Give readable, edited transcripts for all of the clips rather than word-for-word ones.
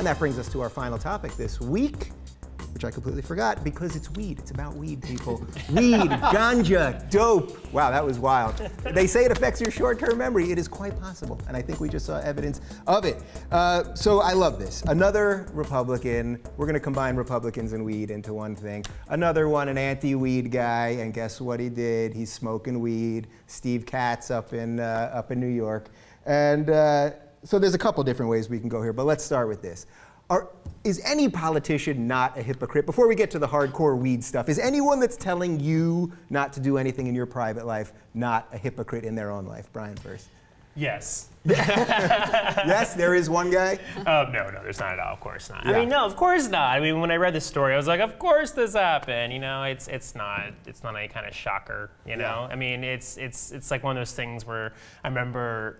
that brings us to our final topic this week, which I completely forgot, because it's weed. It's about weed, people. Weed, ganja, dope. Wow, that was wild. They say it affects your short-term memory. It is quite possible, and I think we just saw evidence of it. So I love this. Another Republican. We're going to combine Republicans and weed into one thing. Another one, an anti-weed guy, and guess what he did? He's smoking weed. Steve Katz up in New York. And so there's a couple different ways we can go here, but let's start with this. Is any politician not a hypocrite? Before we get to the hardcore weed stuff, is anyone that's telling you not to do anything in your private life not a hypocrite in their own life? Brian first. Yes. Yes, there is one guy? No, there's not at all. Of course not. Yeah. I mean, no, of course not. I mean, when I read this story, I was like, of course this happened. You know, it's not any kind of shocker. You know, I mean, it's like one of those things where I remember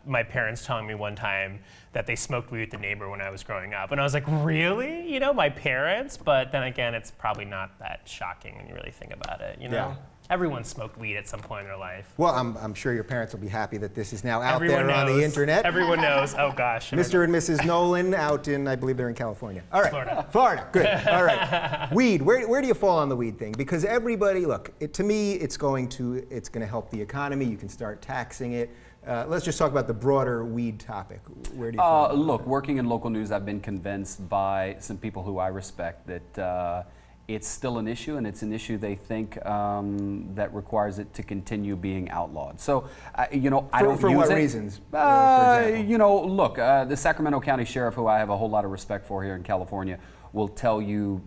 my parents telling me one time that they smoked weed with the neighbor when I was growing up, and I was like, really? You know, my parents? But then again, it's probably not that shocking when you really think about it. You know. Yeah. Everyone smoked weed at some point in their life. Well, I'm sure your parents will be happy that this is now out Everyone there on knows. the internet. Everyone knows. Oh gosh. Mr. and Mrs. Nolan out in, I believe they're in California. All right. Florida. Florida, good. All right. Weed, where do you fall on the weed thing? Because everybody, look, to me, it's going to help the economy. You can start taxing it. Let's just talk about the broader weed topic. Where do you fall? Look, working in local news, I've been convinced by some people who I respect that it's still an issue, and it's an issue they think that requires it to continue being outlawed. So, you know, I don't use it. For what reasons, for example? You know, look, the Sacramento County Sheriff, who I have a whole lot of respect for here in California, will tell you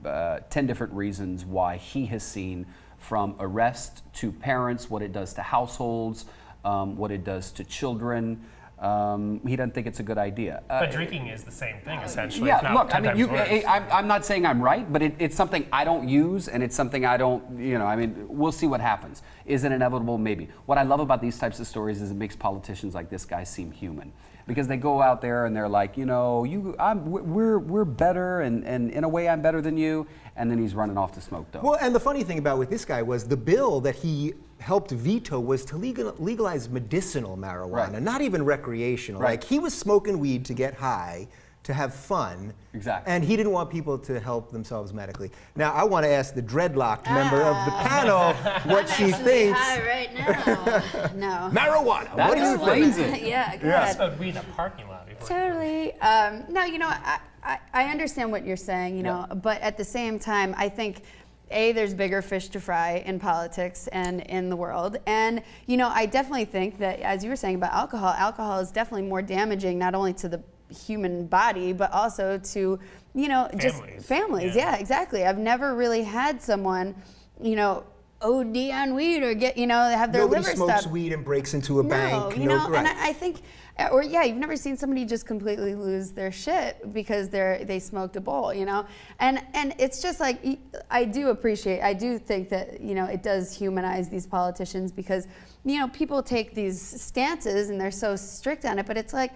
10 different reasons why he has seen, from arrest to parents, what it does to households, what it does to children. He doesn't think it's a good idea. But drinking is the same thing, essentially. Yeah, if not look, I 10 mean, times worse. I'm not saying I'm right, but it's something I don't use, and it's something I don't, you know, I mean, we'll see what happens. Is it inevitable? Maybe. What I love about these types of stories is it makes politicians like this guy seem human. Because they go out there and they're like, you know, we're better, and in a way I'm better than you, and then he's running off to smoke dope. Well, and the funny thing about with this guy was the bill that he helped veto was to legalize medicinal marijuana, Right. not even recreational. Right. Like, he was smoking weed to get high, to have fun. Exactly. And he didn't want people to help themselves medically. Now, I want to ask the dreadlocked member of the panel what she thinks. High right now. No. Marijuana. That What do you explains think? it. Yeah, go I ahead. smoked weed in a parking lot before. Totally. No, you know, I understand what you're saying, you know, but at the same time, I think, there's bigger fish to fry in politics and in the world. And, you know, I definitely think that, as you were saying about alcohol is definitely more damaging, not only to the human body, but also to, you know, just families. Yeah, exactly. I've never really had someone, you know, OD on weed or get, you know, have their Nobody liver smokes stopped. weed and breaks into a bank. You know, right. and I think, or yeah, you've never seen somebody just completely lose their shit because they smoked a bowl, you know, and it's just like, I do think that, you know, it does humanize these politicians because, you know, people take these stances and they're so strict on it, but it's like,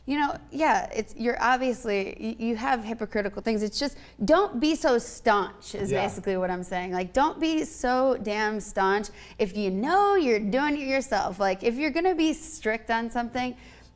you know, yeah, you're obviously, you have hypocritical things. It's just, don't be so staunch is basically what I'm saying. Like, don't be so damn staunch if you know you're doing it yourself. Like, if you're gonna be strict on something,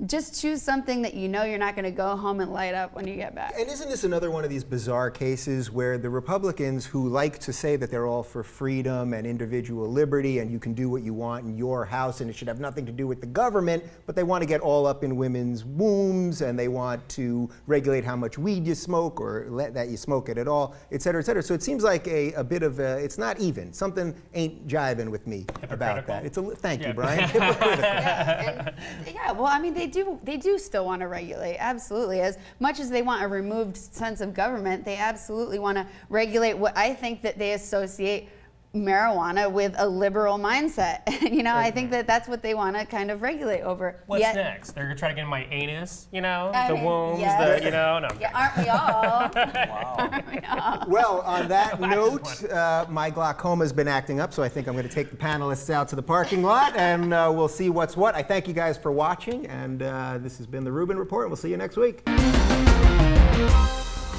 just choose something that you know you're not going to go home and light up when you get back. And isn't this another one of these bizarre cases where the Republicans, who like to say that they're all for freedom and individual liberty and you can do what you want in your house and it should have nothing to do with the government, but they want to get all up in women's wombs and they want to regulate how much weed you smoke or let that you smoke it at all, et cetera, et cetera. So it seems like a bit of a, it's not even. Something ain't jiving with me about that. Thank you, Brian. Hypocritical. Yeah, well, I mean, they do still want to regulate, absolutely. As much as they want a removed sense of government, they absolutely want to regulate what I think that they associate marijuana with a liberal mindset. You know, I think that that's what they want to kind of regulate over. What's next? They're going to try to get in my anus, you know, I the mean, wombs, yes. the, you know, no. Yeah, aren't we all? Wow. Aren't we all? Well, on that note, my glaucoma's been acting up, so I think I'm going to take the panelists out to the parking lot, and we'll see what's what. I thank you guys for watching, and this has been the Rubin Report. We'll see you next week.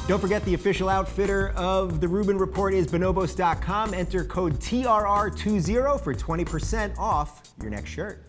Don't forget, the official outfitter of the Rubin Report is bonobos.com. Enter code TRR20 for 20% off your next shirt.